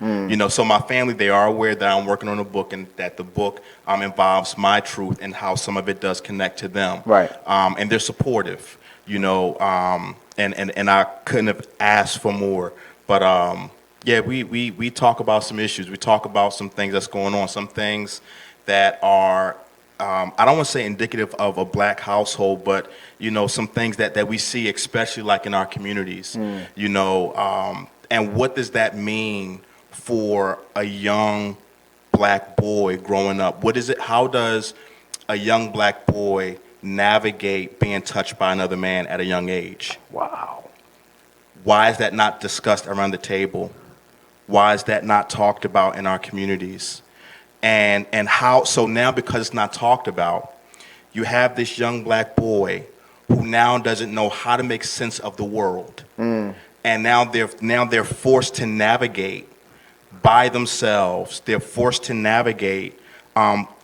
So my family, they are aware that I'm working on a book and that the book involves my truth and how some of it does connect to them. Right. And they're supportive, and I couldn't have asked for more. But we talk about some issues. We talk about some things that's going on, some things that are I don't want to say indicative of a black household, but some things that we see, especially like in our communities, and what does that mean for a young black boy growing up? What is it? How does a young black boy navigate being touched by another man at a young age? Wow. Why is that not discussed around the table? Why is that not talked about in our communities? And how, so now because it's not talked about, you have this young black boy who now doesn't know how to make sense of the world. And now they're forced to navigate by themselves. They're forced to navigate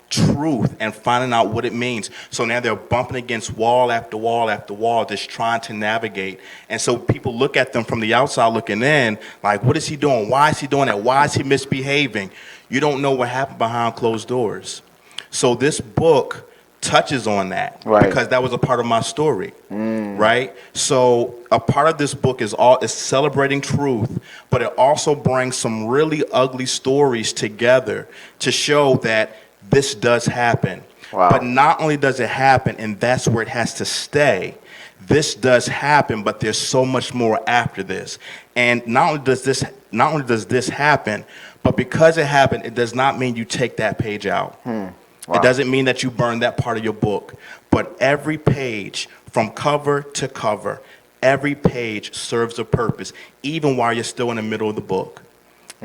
truth and finding out what it means. So now they're bumping against wall after wall after wall, just trying to navigate. And so people look at them from the outside looking in, like, what is he doing? Why is he doing that? Why is he misbehaving? You don't know what happened behind closed doors. So this book touches on that, right, because that was a part of my story, right? So a part of this book is celebrating truth, but it also brings some really ugly stories together to show that this does happen. Wow. But not only does it happen, and that's where it has to stay, this does happen, but there's so much more after this. And not only does this happen, but because it happened, it does not mean you take that page out. Wow. It doesn't mean that you burn that part of your book. But every page, from cover to cover, every page serves a purpose, even while you're still in the middle of the book,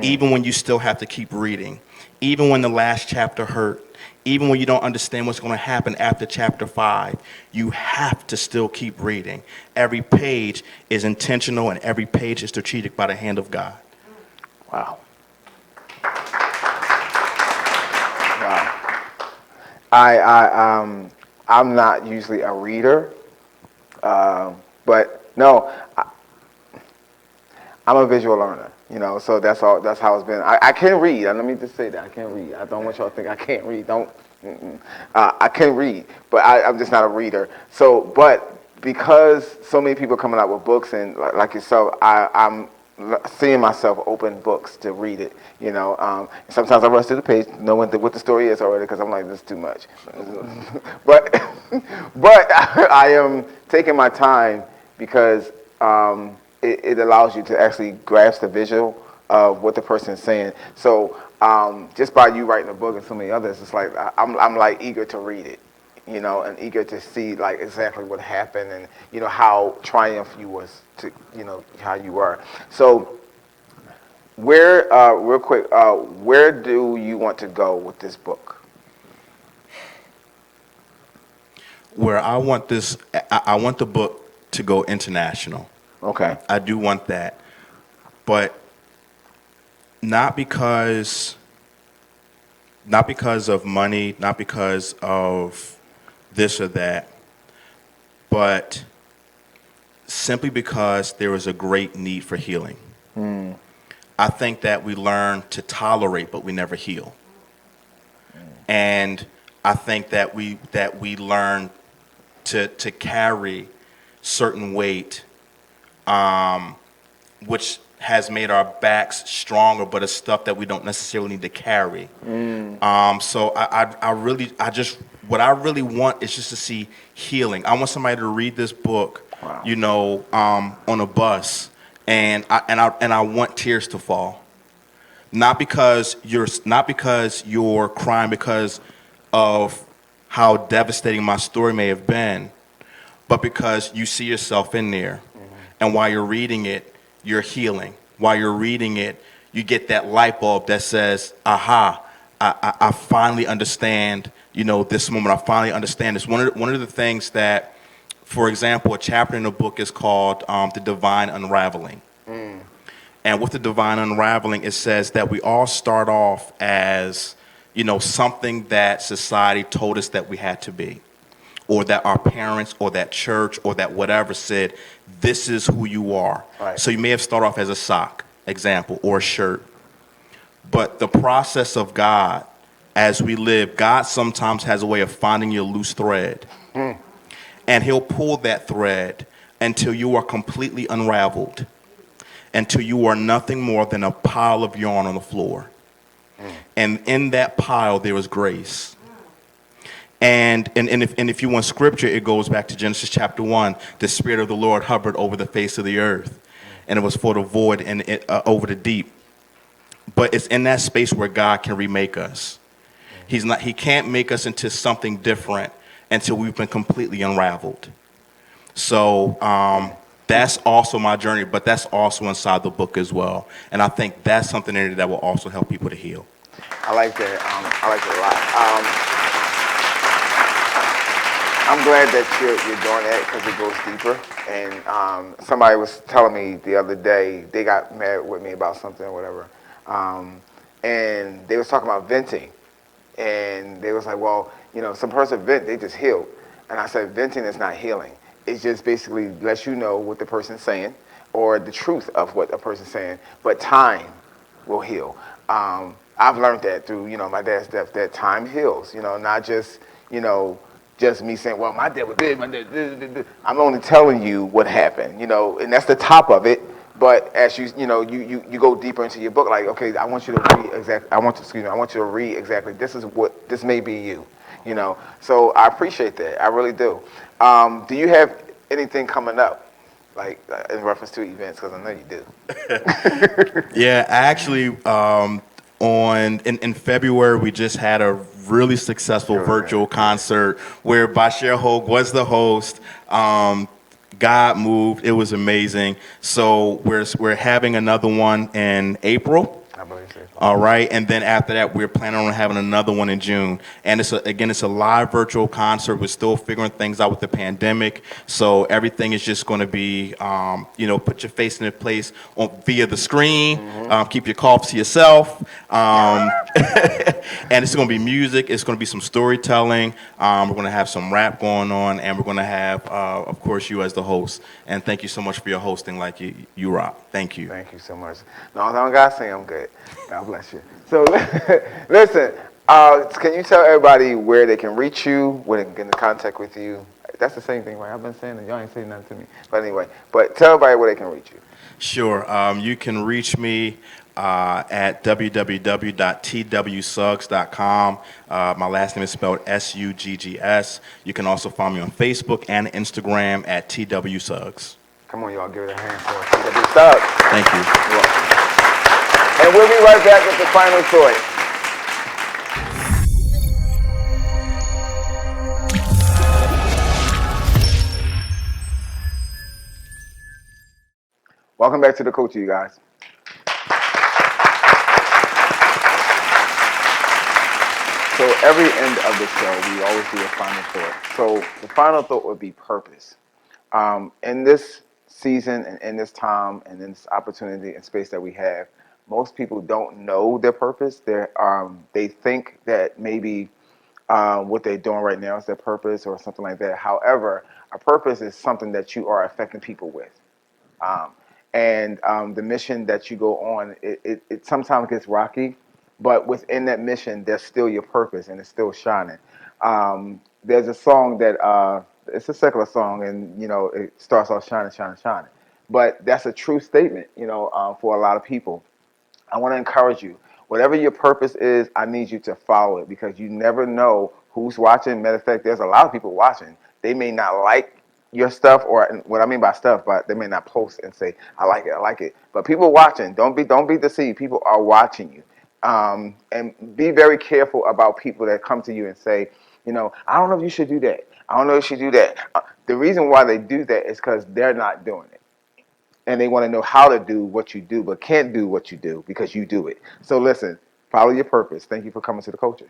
even when you still have to keep reading, even when the last chapter hurt, even when you don't understand what's going to happen after chapter 5, you have to still keep reading. Every page is intentional, and every page is strategic by the hand of God. Wow. Wow. I'm not usually a reader, but no, I'm a visual learner. So that's how it's been. I can read. Let me just say that I can read. I don't want y'all to think I can't read. I can read, but I'm just not a reader. So, but because so many people are coming out with books, and like yourself, I'm seeing myself open books to read it. Sometimes I rush through the page, knowing what the story is already, because I'm like, this is too much. but I am taking my time because it allows you to actually grasp the visual of what the person is saying. So just by you writing a book and so many others, it's like I'm like eager to read it, and eager to see like exactly what happened and how triumph you was to how you were. So where real quick, where do you want to go with this book? Where I want the book to go international. Okay. I do want that, but not because Not because of money, not because of this or that, but simply because there is a great need for healing. I think that we learn to tolerate, but we never heal. And I think that we learn to carry certain weight, which has made our backs stronger, but it's stuff that we don't necessarily need to carry. So what I really want is just to see healing. I want somebody to read this book, on a bus, and I want tears to fall. Not because you're crying because of how devastating my story may have been, but because you see yourself in there. And while you're reading it, you're healing. While you're reading it, you get that light bulb that says, aha, I finally understand, this moment. I finally understand this. One of the things that, for example, a chapter in the book is called The Divine Unraveling. And with the divine unraveling, it says that we all start off as, something that society told us that we had to be, or that our parents or that church or that whatever said, this is who you are. Right. So you may have started off as a sock, example, or a shirt. But the process of God, as we live, God sometimes has a way of finding your loose thread. And he'll pull that thread until you are completely unraveled, until you are nothing more than a pile of yarn on the floor. And in that pile, there is grace. And if you want scripture, it goes back to Genesis chapter 1. The Spirit of the Lord hovered over the face of the earth, and it was for the void and over the deep. But it's in that space where God can remake us. He can't make us into something different until we've been completely unraveled. So that's also my journey, but that's also inside the book as well. And I think that's something in there that will also help people to heal. I like that. I like it a lot. I'm glad that you're doing that because it goes deeper. And somebody was telling me the other day, they got mad with me about something or whatever. And they was talking about venting. And they was like, well, some person vent, they just healed. And I said, venting is not healing. It just basically lets you know what the person's saying or the truth of what a person's saying. But time will heal. I've learned that through, my dad's death, that time heals, not just, just me saying, well, my dad was this, my dad this. I'm only telling you what happened, and that's the top of it. But as you go deeper into your book, like, okay, I want you to read exactly. I want you to read exactly. This may be you, So I appreciate that. I really do. Do you have anything coming up, like in reference to events? Because I know you do. Yeah, actually, in February, we just had a really successful virtual concert where Basher Hogue was the host. God moved. It was amazing. So we're having another one in April. I believe so. All right, and then after that, we're planning on having another one in June. And it's a live virtual concert. We're still figuring things out with the pandemic, so everything is just going to be, put your face in a place via the screen. Keep your coughs to yourself. And it's going to be music. It's going to be some storytelling. We're going to have some rap going on, and we're going to have, of course, you as the host. And thank you so much for your hosting. Like you rock. Thank you. Thank you so much. No, I don't gotta say I'm good. God bless you. So, listen, can you tell everybody where they can reach you, where they can get in contact with you? That's the same thing, right? I've been saying that. Y'all ain't saying nothing to me. But anyway, tell everybody where they can reach you. Sure. You can reach me at www.twsuggs.com. My last name is spelled Suggs. You can also find me on Facebook and Instagram at twsuggs. Come on, y'all, give it a hand for TW Suggs. Thank you. You're welcome. And we'll be right back with the final story. Welcome back to the Coach, you guys. So every end of the show, we always do a final thought. So the final thought would be purpose. In this season and in this time and in this opportunity and space that we have, most people don't know their purpose. They think that maybe what they're doing right now is their purpose or something like that. However, a purpose is something that you are affecting people with. Um, and the mission that you go on, it sometimes gets rocky, but within that mission, there's still your purpose and it's still shining. There's a song that it's a secular song, and it starts off shining, shining, shining. But that's a true statement, for a lot of people. I want to encourage you. Whatever your purpose is, I need you to follow it because you never know who's watching. Matter of fact, there's a lot of people watching. They may not like your stuff, or what I mean by stuff, but they may not post and say, "I like it, I like it." But people watching. Don't be deceived. People are watching you, and be very careful about people that come to you and say, "I don't know if you should do that. I don't know if you should do that." The reason why they do that is because they're not doing it, and they want to know how to do what you do, but can't do what you do because you do it. So listen, follow your purpose. Thank you for coming to the culture.